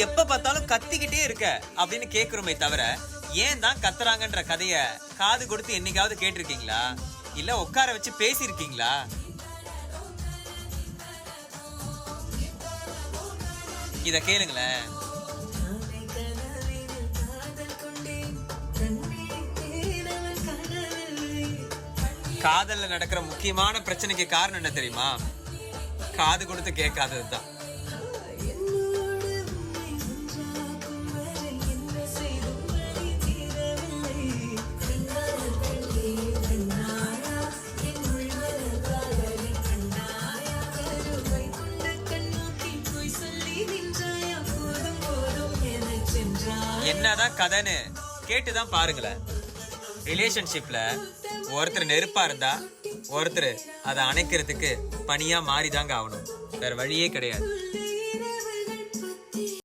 எப்ப பார்த்தாலும் கத்திக்கிட்டே இருக்க அப்படின்னு கேக்குறோமே தவிர ஏன் தான் கத்துறாங்கன்ற கதைய காது கொடுத்து என்னைக்காவது கேட்டிருக்கீங்களா? இல்ல உட்கார வச்சு பேசியிருக்கீங்களா? இத கேளுங்களேன். காதல்ல நடக்கிற முக்கியமான பிரச்சனைக்கு காரணம் என்ன தெரியுமா? காது கொடுத்து கேட்காததுதான். என்னதான் கதைன்னு கேட்டுதான் பாருங்களேன். ரிலேஷன்ஷிப்ல ஒருத்தர் நெருப்பா இருந்தா ஒருத்தர் அதை அணைக்கிறதுக்கு பனியா மாறிதாங்க ஆகணும். வேற வழியே கிடையாது.